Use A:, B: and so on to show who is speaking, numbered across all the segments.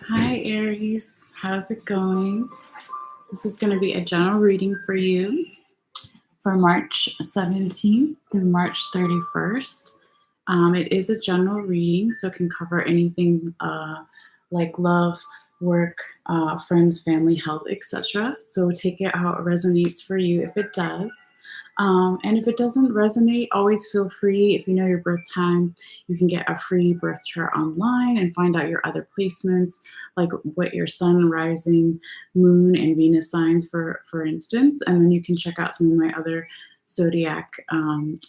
A: Hi, Aries. How's it going? This is going to be a general reading for you for March 17th through March 31st. It is a general reading, so it can cover anything like love, work, friends, family, health, etc. So take it how it resonates for you if it does. And if it doesn't resonate, always feel free. If you know your birth time, you can get a free birth chart online and find out your other placements, like what your sun, rising, moon, and Venus signs, for instance. And then you can check out some of my other zodiac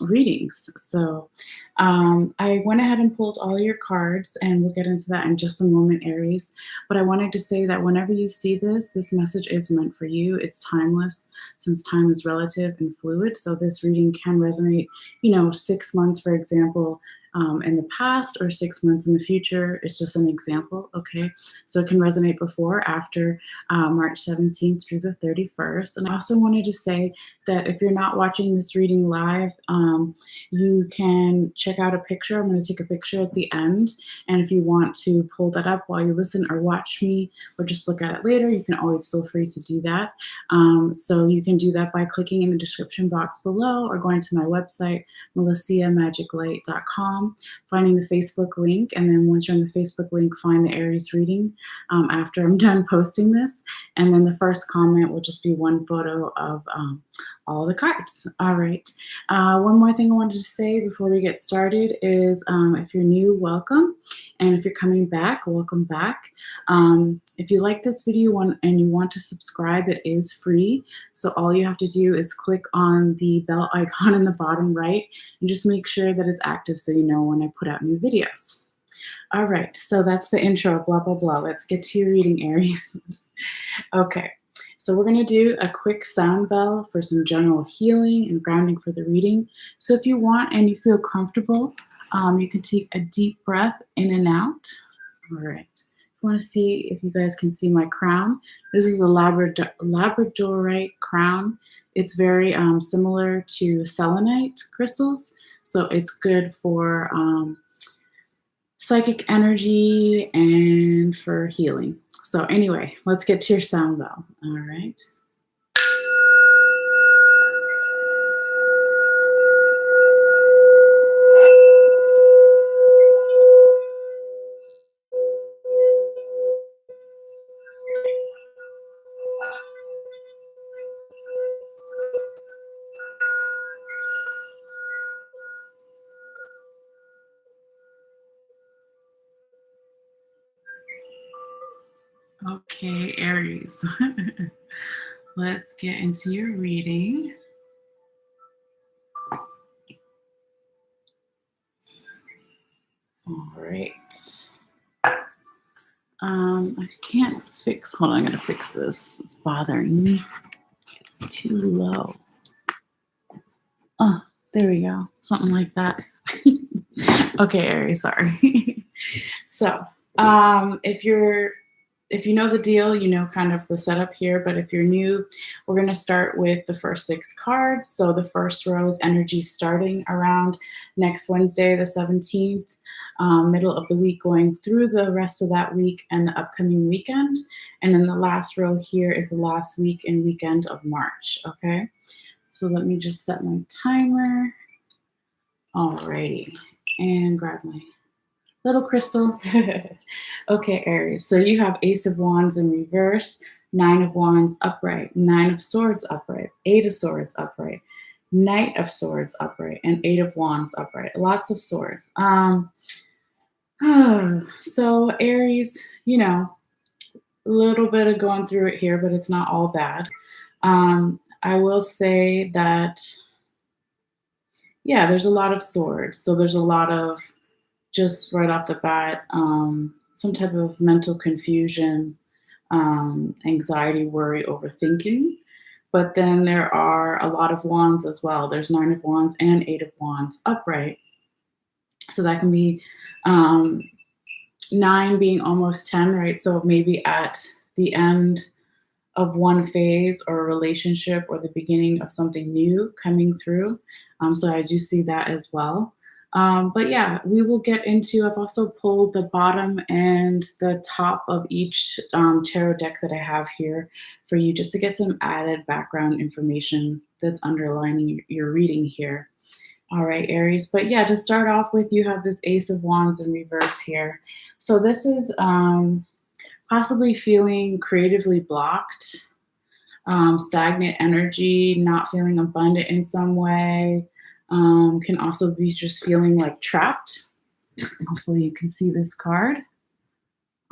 A: readings. So I went ahead and pulled all your cards, and we'll get into that in just a moment, Aries. But I wanted to say that whenever you see this message is meant for you. It's timeless, since time is relative and fluid. So this reading can resonate, 6 months, for example, in the past, or 6 months in the future. It's just an example, okay? So it can resonate before, after March 17th through the 31st. And I also wanted to say that if you're not watching this reading live, you can check out a picture. I'm going to take a picture at the end. And if you want to pull that up while you listen or watch me, or just look at it later, you can always feel free to do that. So you can do that by clicking in the description box below, or going to my website, MalesseaMagicLight.com, finding the Facebook link. And then once you're on the Facebook link, find the Aries reading after I'm done posting this. And then the first comment will just be one photo of all the cards. All right. One more thing I wanted to say before we get started is if you're new, welcome. And if you're coming back, welcome back. If you like this video and you want to subscribe, it is free. So all you have to do is click on the bell icon in the bottom right and just make sure that it's active so you know when I put out new videos. All right, so that's the intro, blah, blah, blah. Let's get to your reading, Aries. Okay. So we're going to do a quick sound bell for some general healing and grounding for the reading. So if you want and you feel comfortable, you can take a deep breath in and out. All right. I want to see if you guys can see my crown. This is a labradorite crown. It's very similar to selenite crystals. So it's good for psychic energy and for healing. So anyway, let's get to your sound bell. All right. Okay, Aries. Let's get into your reading. All right. I can't hold on, I'm gonna fix this. It's bothering me. It's too low. Oh, there we go. Something like that. Okay, Aries, sorry. So, if you know the deal, you know kind of the setup here, but if you're new, we're going to start with the first 6 cards. So the first row is energy starting around next Wednesday, the 17th, middle of the week, going through the rest of that week and the upcoming weekend. And then the last row here is the last week and weekend of March, okay? So let me just set my timer. Alrighty, and grab my little crystal. Okay, Aries. So you have Ace of Wands in reverse, 9 of Wands upright, 9 of Swords upright, 8 of Swords upright, Knight of Swords upright, and 8 of Wands upright. Lots of swords. So Aries, a little bit of going through it here, but it's not all bad. I will say that, yeah, there's a lot of swords. So there's a lot of, just right off the bat, some type of mental confusion, anxiety, worry, overthinking. But then there are a lot of wands as well. There's 9 of Wands and 8 of Wands upright. So that can be 9 being almost 10, right? So maybe at the end of one phase or a relationship, or the beginning of something new coming through. So I do see that as well. But yeah, we will get into, I've also pulled the bottom and the top of each tarot deck that I have here for you, just to get some added background information that's underlining your reading here. All right, Aries. But yeah, to start off with, you have this Ace of Wands in reverse here. So this is possibly feeling creatively blocked, stagnant energy, not feeling abundant in some way. Can also be just feeling like trapped. Hopefully you can see this card.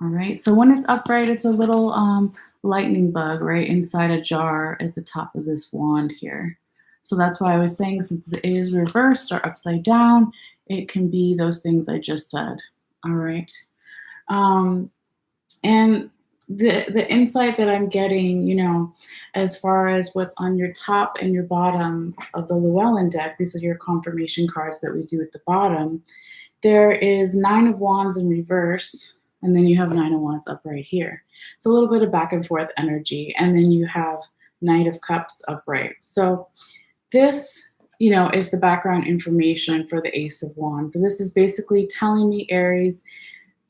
A: All right, so when it's upright, it's a little lightning bug right inside a jar at the top of this wand here. So that's why I was saying, since it is reversed or upside down, it can be those things I just said. All right. Um, and the insight that I'm getting, as far as what's on your top and your bottom of the Llewellyn deck, these are your confirmation cards that we do at the bottom. There is Nine of Wands in reverse, and then you have Nine of Wands up right here. So a little bit of back and forth energy, and then you have Knight of Cups upright. So this, is the background information for the Ace of Wands. So this is basically telling me, Aries,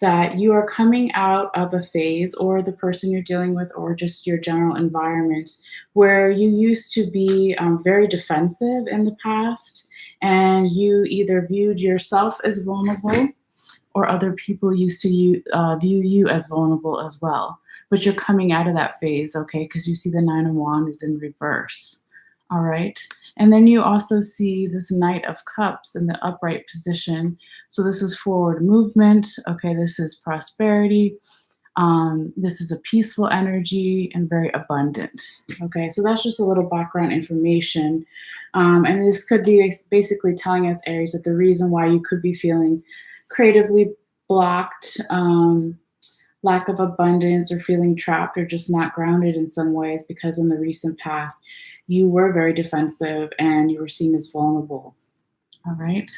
A: that you are coming out of a phase, or the person you're dealing with, or just your general environment, where you used to be very defensive in the past, and you either viewed yourself as vulnerable, or other people used to view you as vulnerable as well. But you're coming out of that phase, okay? Because you see the Nine of Wands is in reverse. All right. And then you also see this Knight of Cups in the upright position. So this is forward movement. Okay, this is prosperity. This is a peaceful energy and very abundant. Okay, so that's just a little background information. And this could be basically telling us, Aries, that the reason why you could be feeling creatively blocked, lack of abundance, or feeling trapped, or just not grounded in some ways, because in the recent past, you were very defensive and you were seen as vulnerable. All right.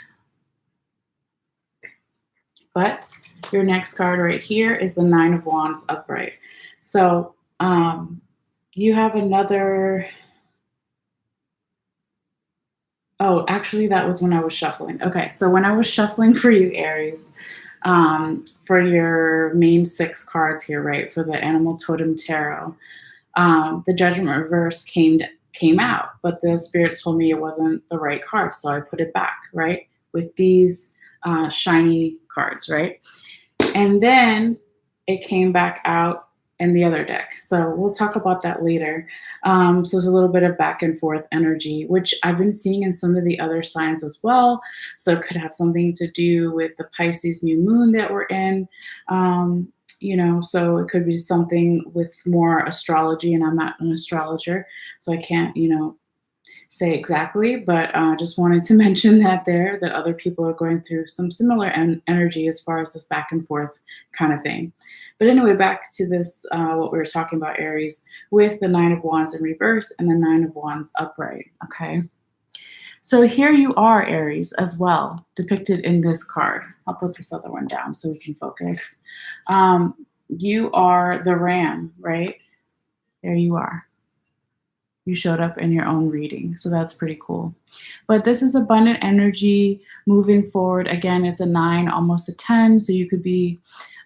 A: But your next card right here is the Nine of Wands upright. So you have another. Oh, actually, that was when I was shuffling. Okay, so when I was shuffling for you, Aries, for your main 6 cards here, right, for the Animal Totem Tarot, the Judgment Reverse came out, but the spirits told me it wasn't the right card, so I put it back, right, with these shiny cards, right? And then it came back out in the other deck. So we'll talk about that later. So there's a little bit of back and forth energy, which I've been seeing in some of the other signs as well. So it could have something to do with the Pisces new moon that we're in. So it could be something with more astrology, and I'm not an astrologer, so I can't, say exactly, but just wanted to mention that other people are going through some similar energy as far as this back and forth kind of thing. But anyway, back to this, what we were talking about, Aries, with the Nine of Wands in reverse and the Nine of Wands upright, okay? So here you are, Aries, as well, depicted in this card. I'll put this other one down so we can focus. You are the ram, right? There you are. You showed up in your own reading. So that's pretty cool. But this is abundant energy moving forward. Again, it's a 9, almost a 10. So you could be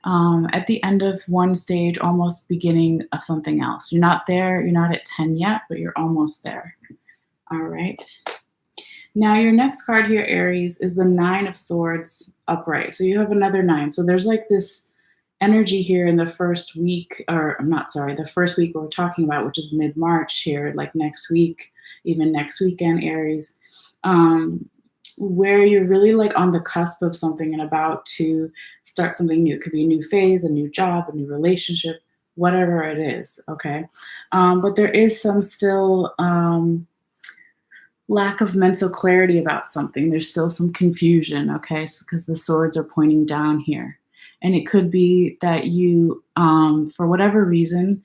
A: at the end of one stage, almost beginning of something else. You're not there. You're not at 10 yet, but you're almost there. All right. Now your next card here, Aries, is the 9 of Swords upright. So you have another 9. So there's like this energy here in the first week, or I'm not sorry, the first week we're talking about, which is mid-March here, like next week, even next weekend, Aries, where you're really like on the cusp of something and about to start something new. It could be a new phase, a new job, a new relationship, whatever it is, okay? But there is some still lack of mental clarity about something. There's still some confusion, okay? Because the swords are pointing down here. And it could be that you, for whatever reason,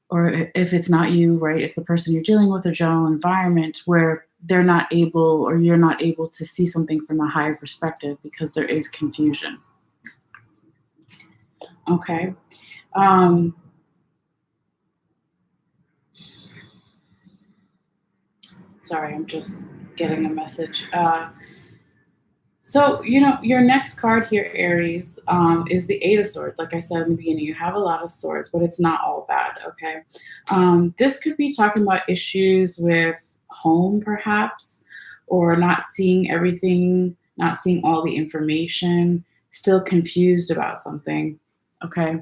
A: or if it's not you, right, it's the person you're dealing with, or general environment, where they're not able, or you're not able to see something from a higher perspective because there is confusion. Okay. Sorry, I'm just getting a message. So, your next card here, Aries, is the Eight of Swords. Like I said in the beginning, you have a lot of swords, but it's not all bad, okay? This could be talking about issues with home, perhaps, or not seeing everything, not seeing all the information, still confused about something, okay?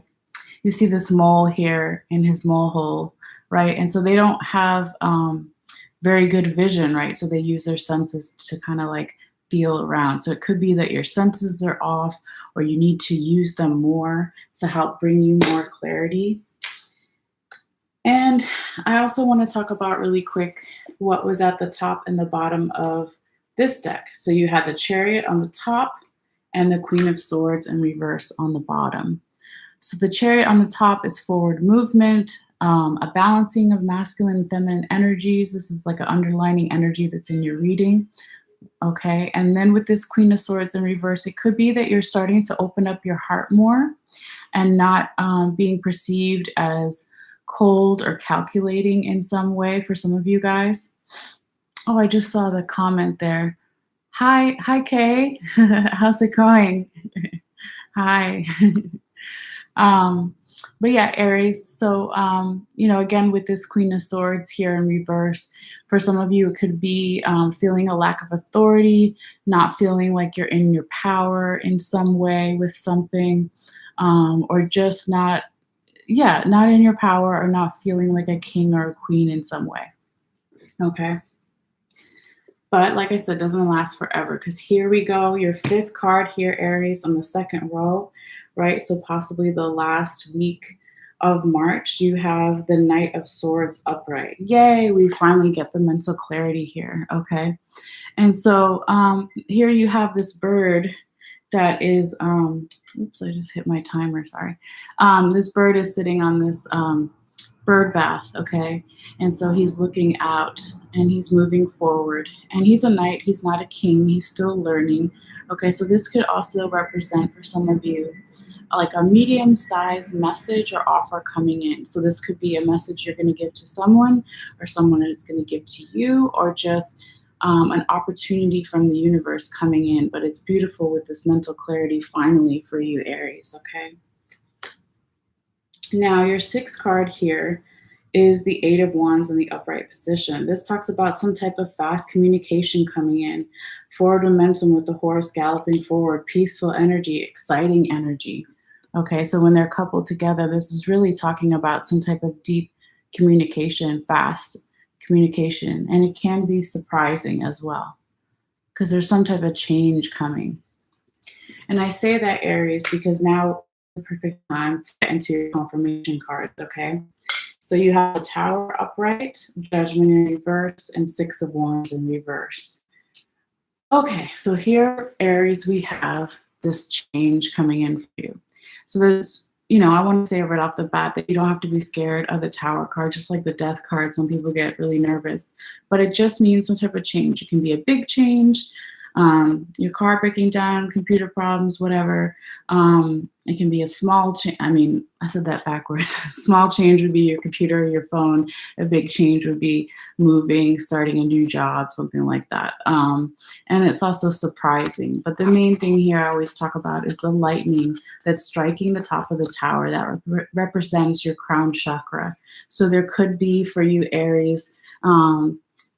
A: You see this mole here in his mole hole, right? And so they don't have very good vision, right? So they use their senses to kind of like feel around. So it could be that your senses are off or you need to use them more to help bring you more clarity. And I also want to talk about really quick what was at the top and the bottom of this deck. So you had the Chariot on the top and the Queen of Swords in reverse on the bottom. So the Chariot on the top is forward movement, a balancing of masculine and feminine energies. This is like an underlining energy that's in your reading. Okay. And then with this Queen of Swords in reverse, it could be that you're starting to open up your heart more and not being perceived as cold or calculating in some way for some of you guys. Oh, I just saw the comment there. Hi, Kay. How's it going? Hi. Um, but yeah, Aries. So, again, with this Queen of Swords here in reverse, for some of you, it could be feeling a lack of authority, not feeling like you're in your power in some way with something, or just not in your power or not feeling like a king or a queen in some way. Okay. But like I said, doesn't last forever because here we go. Your fifth card here, Aries, on the second row, right? So possibly the last week of March, you have the Knight of Swords upright. Yay, we finally get the mental clarity here, okay? And so here you have this bird that is, oops, I just hit my timer, sorry. This bird is sitting on this bird bath, okay? And so he's looking out and he's moving forward. And he's a knight, he's not a king, he's still learning. Okay, so this could also represent for some of you like a medium-sized message or offer coming in. So this could be a message you're going to give to someone or someone is going to give to you or just an opportunity from the universe coming in. But it's beautiful with this mental clarity finally for you, Aries, okay? Now, your sixth card here is the Eight of Wands in the upright position. This talks about some type of fast communication coming in, forward momentum with the horse galloping forward, peaceful energy, exciting energy. Okay, so when they're coupled together, this is really talking about some type of deep communication, fast communication, and it can be surprising as well because there's some type of change coming. And I say that, Aries, because now is the perfect time to get into your confirmation cards, okay? So you have the Tower upright, Judgment in reverse, and Six of Wands in reverse. Okay, so here, Aries, we have this change coming in for you. So there's, I want to say right off the bat that you don't have to be scared of the Tower card, just like the Death card. Some people get really nervous, but it just means some type of change. It can be a big change, your car breaking down, computer problems, whatever. It can be a small change. I mean, I said that backwards. Small change would be your computer or your phone. A big change would be moving, starting a new job, something like that. And it's also surprising. But the main thing here I always talk about is the lightning that's striking the top of the tower that represents your crown chakra. So there could be for you, Aries,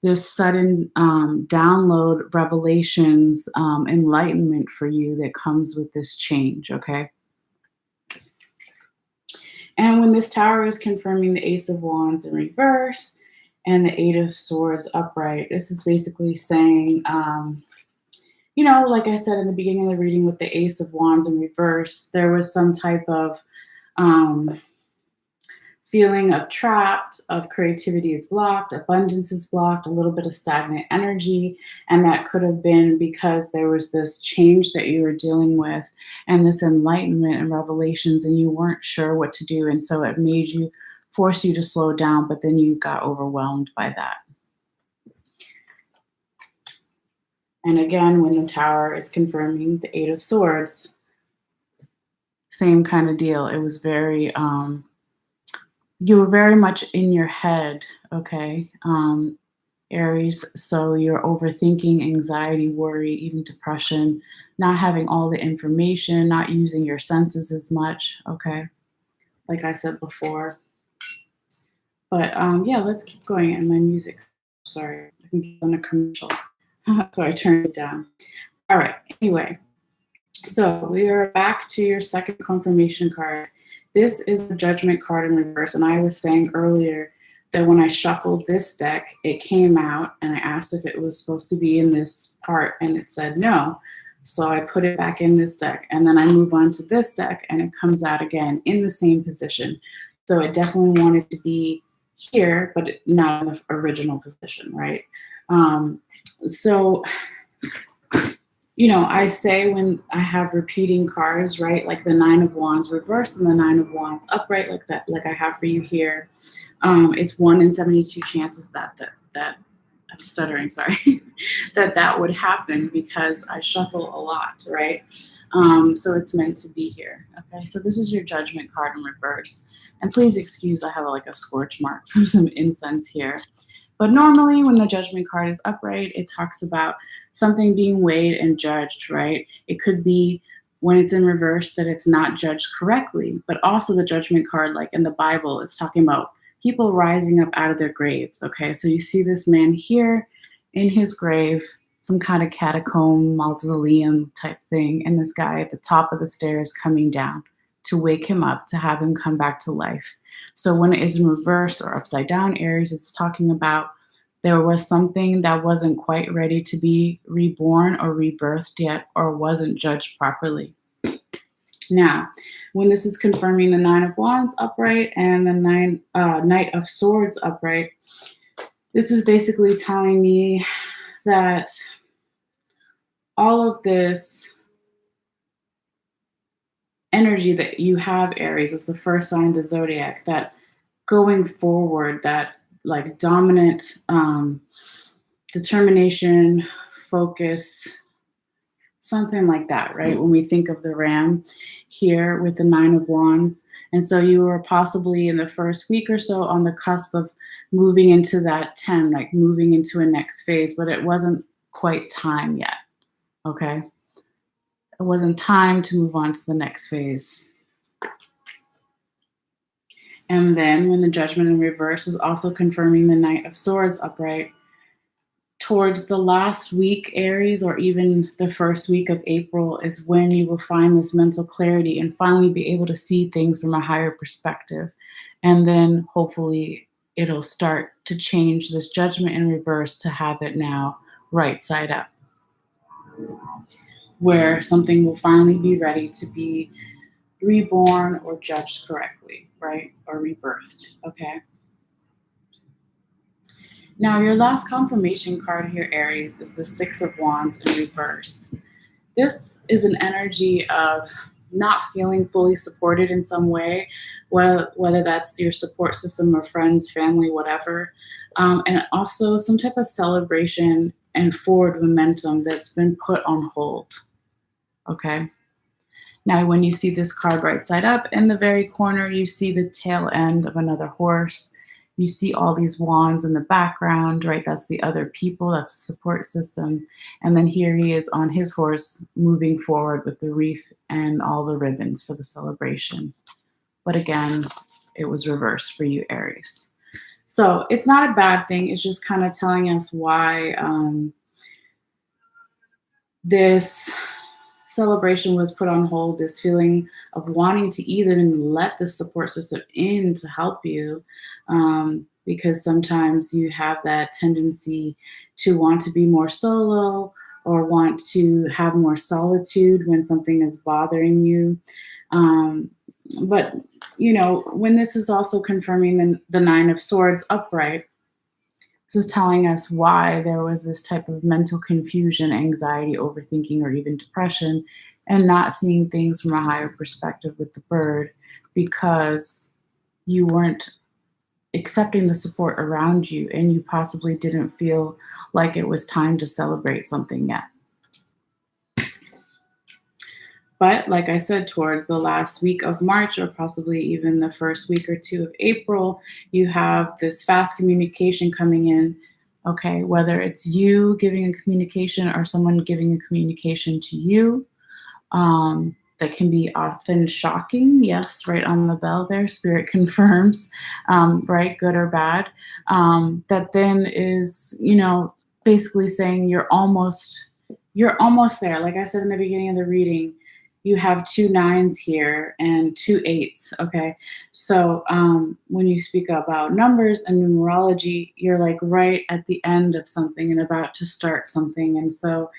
A: this sudden download, revelations, enlightenment for you that comes with this change, okay? And when this tower is confirming the Ace of Wands in reverse and the Eight of Swords upright, this is basically saying, like I said in the beginning of the reading with the Ace of Wands in reverse, there was some type of feeling of trapped, of creativity is blocked, abundance is blocked, a little bit of stagnant energy. And that could have been because there was this change that you were dealing with and this enlightenment and revelations, and you weren't sure what to do. And so it made you force you to slow down, but then you got overwhelmed by that. And again, when the tower is confirming the Eight of Swords, same kind of deal. It was very, you were very much in your head, okay? Aries. So you're overthinking, anxiety, worry, even depression, not having all the information, not using your senses as much. Okay. Like I said before. But yeah, let's keep going. And my music, sorry, I think it's on a commercial. So I turned it down. All right. Anyway, so we are back to your second confirmation card. This is the Judgment card in reverse. And I was saying earlier that when I shuffled this deck, it came out and I asked if it was supposed to be in this part and it said no. So I put it back in this deck and then I move on to this deck and it comes out again in the same position. So it definitely wanted to be here, but not in the original position, right? So I say when I have repeating cards, right, like the Nine of Wands reversed and the Nine of Wands upright, like that, like I have for you here, it's 1 in 72 chances that I'm stuttering, sorry, that would happen because I shuffle a lot, right? So it's meant to be here. Okay, so this is your Judgment card in reverse. And please excuse, I have like a scorch mark from some incense here. But normally when the Judgment card is upright, it talks about something being weighed and judged, right? It could be when it's in reverse that it's not judged correctly, but also the Judgment card, like in the Bible, is talking about people rising up out of their graves, okay? So you see this man here in his grave, some kind of catacomb, mausoleum type thing, and this guy at the top of the stairs coming down to wake him up, to have him come back to life. So when it is in reverse or upside down Aries, it's talking about there was something that wasn't quite ready to be reborn or rebirthed yet or wasn't judged properly. Now, when this is confirming the Nine of Wands upright and the Knight of Swords upright, this is basically telling me that all of this energy that you have, Aries, is the first sign of the zodiac, that going forward, that like dominant determination, focus, something like that, right? When we think of the ram here with the Nine of Wands. And so you were possibly in the first week or so on the cusp of moving into that 10, like moving into a next phase, but it wasn't quite time yet, okay? It wasn't time to move on to the next phase. And then when the Judgment in reverse is also confirming the Knight of Swords upright, towards the last week, Aries, or even the first week of April, is when you will find this mental clarity and finally be able to see things from a higher perspective. And then hopefully it'll start to change this Judgment in reverse to have it now right side up, where something will finally be ready to be reborn or judged correctly, right? Or rebirthed, okay? Now, your last confirmation card here, Aries, is the Six of Wands in reverse. This is an energy of not feeling fully supported in some way, whether that's your support system or friends, family, whatever. And also some type of celebration and forward momentum that's been put on hold, okay? Now, when you see this card right side up, in the very corner, you see the tail end of another horse. You see all these wands in the background, right? That's the other people, that's the support system. And then here he is on his horse moving forward with the wreath and all the ribbons for the celebration. But again, it was reversed for you, Aries. So it's not a bad thing. It's just kind of telling us why this celebration was put on hold, this feeling of wanting to even let the support system in to help you, because sometimes you have that tendency to want to be more solo or want to have more solitude when something is bothering you. But, when this is also confirming the Nine of Swords upright, this is telling us why there was this type of mental confusion, anxiety, overthinking, or even depression, and not seeing things from a higher perspective with the bird because you weren't accepting the support around you and you possibly didn't feel like it was time to celebrate something yet. But like I said, towards the last week of March or possibly even the first week or two of April, you have this fast communication coming in Okay, whether it's you giving a communication or someone giving a communication to you, that can be often shocking. Yes, right on the bell there, spirit confirms, right, good or bad. That then is, basically saying you're almost there. Like I said in the beginning of the reading, you have two nines here and two eights. Okay, so when you speak about numbers and numerology, you're like right at the end of something and about to start something, and so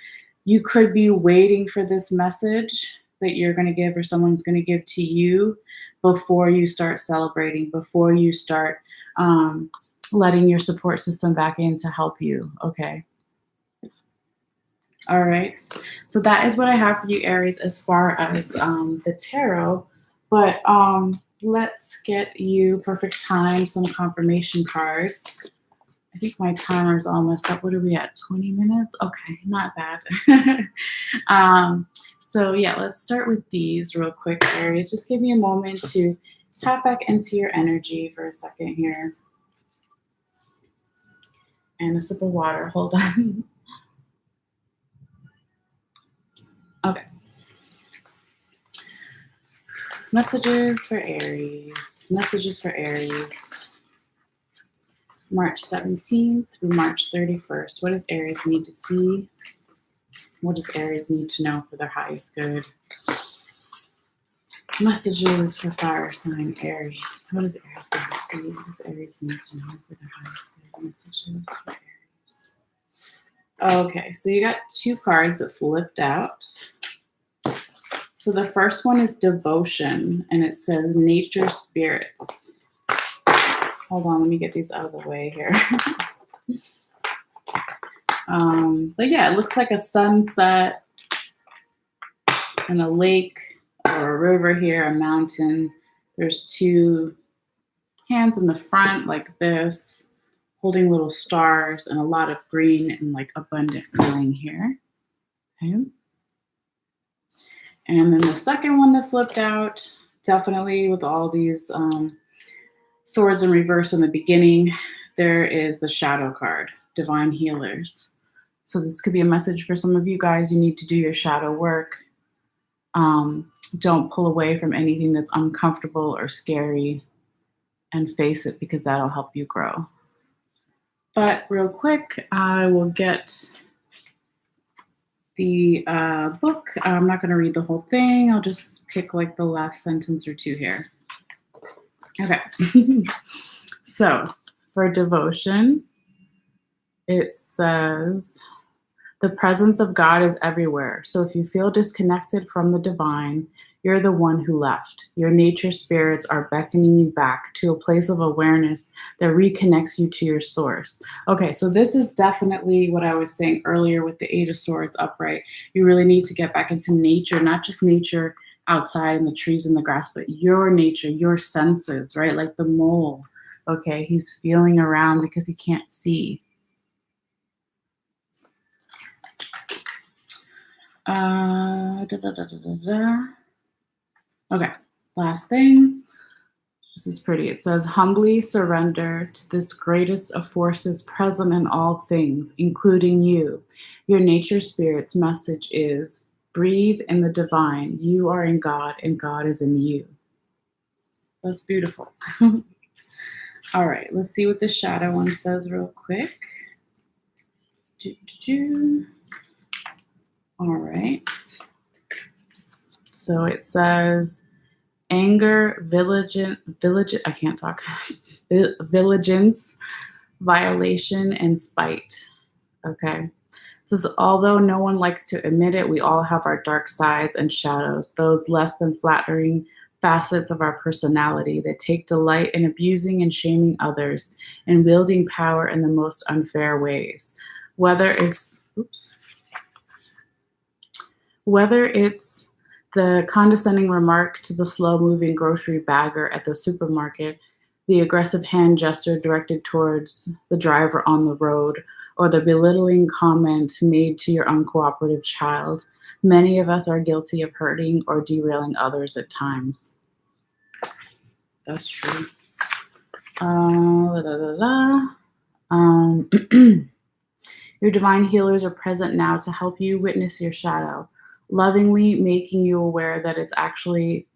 A: you could be waiting for this message that you're going to give or someone's going to give to you before you start celebrating, before you start letting your support system back in to help you. Okay. All right. So that is what I have for you, Aries, as far as the tarot. But let's get you perfect time, some confirmation cards. I think my timer is all messed up. What are we at? 20 minutes? Okay, not bad. So yeah, let's start with these real quick, Aries. Just give me a moment to tap back into your energy for a second here. And a sip of water. Hold on. Okay. Messages for Aries. Messages for Aries. March 17th through March 31st. What does Aries need to see? What does Aries need to know for their highest good? Messages for fire sign Aries. What does Aries need to see? What does Aries need to know for their highest good? Messages for Aries. Okay, so you got two cards that flipped out. So the first one is devotion, and it says nature spirits. Hold on, let me get these out of the way here. But yeah, it looks like a sunset and a lake or a river here, a mountain. There's two hands in the front like this, holding little stars and a lot of green and like abundant feeling here. Okay. And then the second one that flipped out, definitely with all these swords in reverse in the beginning, there is the shadow card, divine healers. So this could be a message for some of you guys. You need to do your shadow work. Don't pull away from anything that's uncomfortable or scary and face it, because that'll help you grow. But real quick, I will get the book. I'm not going to read the whole thing. I'll just pick like the last sentence or two here. Okay. So for devotion, it says, the presence of God is everywhere. So if you feel disconnected from the divine, you're the one who left. Your nature spirits are beckoning you back to a place of awareness that reconnects you to your source. Okay, so this is definitely what I was saying earlier with the Eight of Swords upright. You really need to get back into nature, not just nature outside in the trees and the grass, but your nature, your senses, right? Like the mole. Okay, he's feeling around because he can't see. Okay, last thing. This is pretty. It says, humbly surrender to this greatest of forces present in all things, including you. Your nature spirit's message is, breathe in the divine. You are in God and God is in you. That's beautiful. All right, let's see what the shadow one says real quick. All right. So it says, anger, I can't talk. Vigilance, violation, and spite. Okay. It says, although no one likes to admit it, we all have our dark sides and shadows, those less than flattering facets of our personality that take delight in abusing and shaming others and wielding power in the most unfair ways. Whether it's the condescending remark to the slow-moving grocery bagger at the supermarket, the aggressive hand gesture directed towards the driver on the road, or the belittling comment made to your uncooperative child, many of us are guilty of hurting or derailing others at times. That's true. Your divine healers are present now to help you witness your shadow, lovingly making you aware that it's actually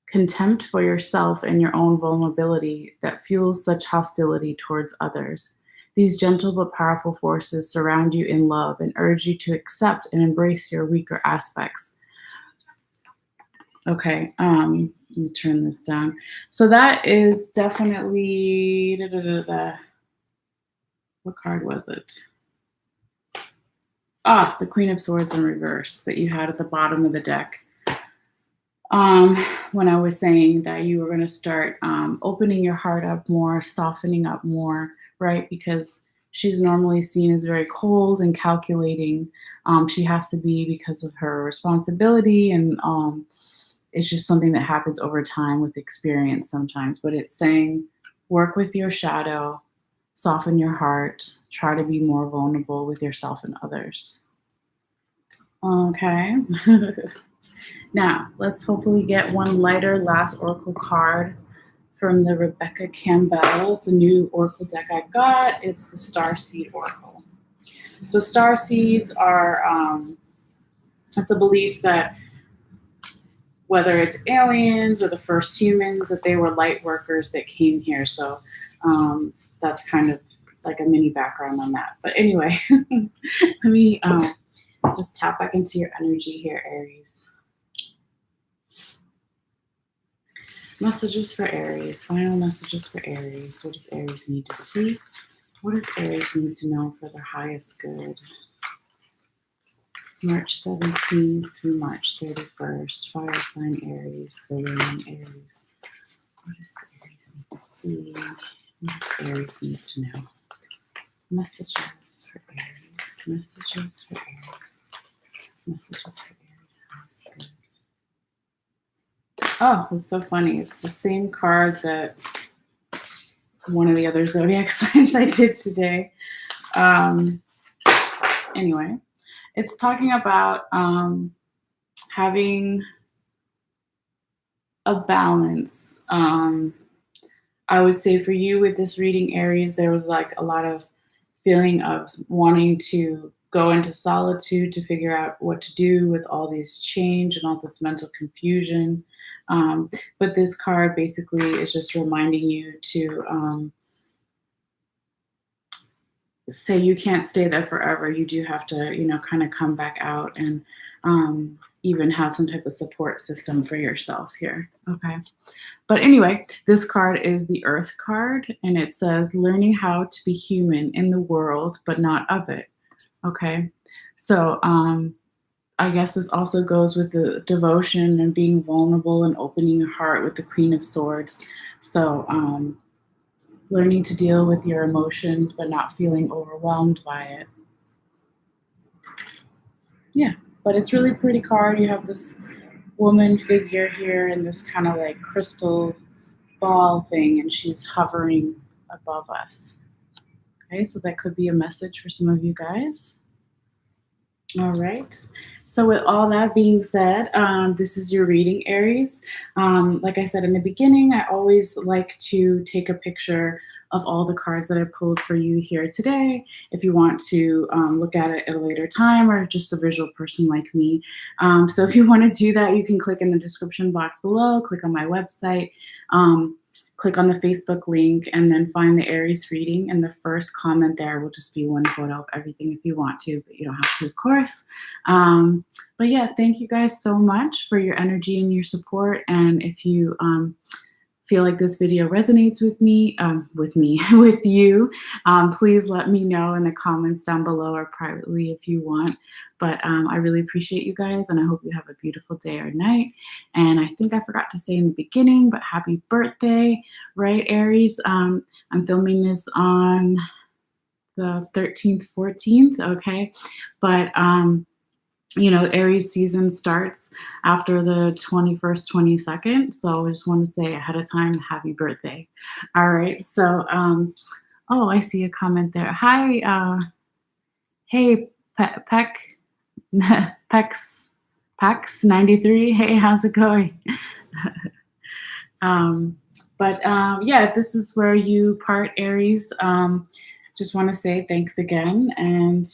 A: contempt for yourself and your own vulnerability that fuels such hostility towards others. These gentle but powerful forces surround you in love and urge you to accept and embrace your weaker aspects. Okay, let me turn this down. So that is definitely what card was it? Ah, the Queen of Swords in reverse that you had at the bottom of the deck. When I was saying that you were going to start opening your heart up more, softening up more, right? Because she's normally seen as very cold and calculating. She has to be because of her responsibility, and it's just something that happens over time with experience sometimes. But it's saying work with your shadow, soften your heart, try to be more vulnerable with yourself and others. Okay. Now, let's hopefully get one lighter last oracle card from the Rebecca Campbell. It's a new oracle deck I got. It's the Starseed Oracle. So starseeds are, it's a belief that whether it's aliens or the first humans, that they were light workers that came here. So that's kind of like a mini background on that. But anyway, let me just tap back into your energy here, Aries. Messages for Aries. Final messages for Aries. What does Aries need to see? What does Aries need to know for their highest good? March 17th through March 31st. Fire sign Aries. The Moon Aries. What does Aries need to see? What does Aries need to know? Messages for Aries. Messages for Aries. Messages for Aries. Highest good. Oh, it's so funny. It's the same card that one of the other zodiac signs I did today. Anyway, it's talking about having a balance. I would say for you with this reading, Aries, there was like a lot of feeling of wanting to go into solitude to figure out what to do with all this change and all this mental confusion. But this card basically is just reminding you to say you can't stay there forever. You do have to, kind of come back out and even have some type of support system for yourself here. Okay. But anyway, this card is the Earth card, and it says learning how to be human in the world, but not of it. Okay. So I guess this also goes with the devotion and being vulnerable and opening your heart with the Queen of Swords. So learning to deal with your emotions, but not feeling overwhelmed by it. Yeah, but it's really pretty card. You have this woman figure here in this kind of like crystal ball thing, and she's hovering above us. Okay, so that could be a message for some of you guys. All right. So with all that being said, this is your reading, Aries. Like I said in the beginning, I always like to take a picture of all the cards that I pulled for you here today. If you want to look at it at a later time, or just a visual person like me. So if you want to do that, you can click in the description box below, click on my website, click on the Facebook link, and then find the Aries reading. And the first comment there will just be one photo of everything if you want to, but you don't have to, of course. But yeah, thank you guys so much for your energy and your support. And if you feel like this video resonates with with you, please let me know in the comments down below or privately if you want. But I really appreciate you guys, and I hope you have a beautiful day or night. And I think I forgot to say in the beginning, but happy birthday, right, Aries? I'm filming this on the 13th, 14th, okay? But Aries season starts after the 21st, 22nd. So I just want to say ahead of time, happy birthday. All right. So, oh, I see a comment there. Hi. Hey, Peck, Pex 93. Hey, how's it going? Yeah, if this is where you part, Aries, just want to say thanks again. And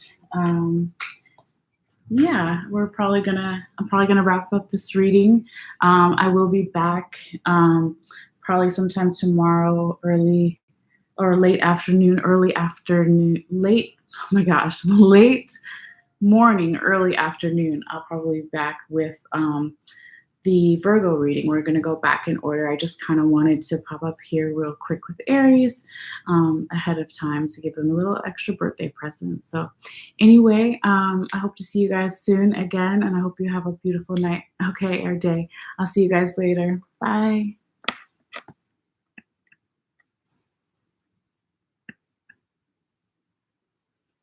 A: yeah, I'm probably gonna wrap up this reading. I will be back probably sometime tomorrow, early or late afternoon, oh my gosh, late morning, early afternoon. I'll probably be back with the Virgo reading. We're going to go back in order. I just kind of wanted to pop up here real quick with Aries ahead of time to give them a little extra birthday present. So anyway, I hope to see you guys soon again, and I hope you have a beautiful night, okay, or day. I'll see you guys later. Bye.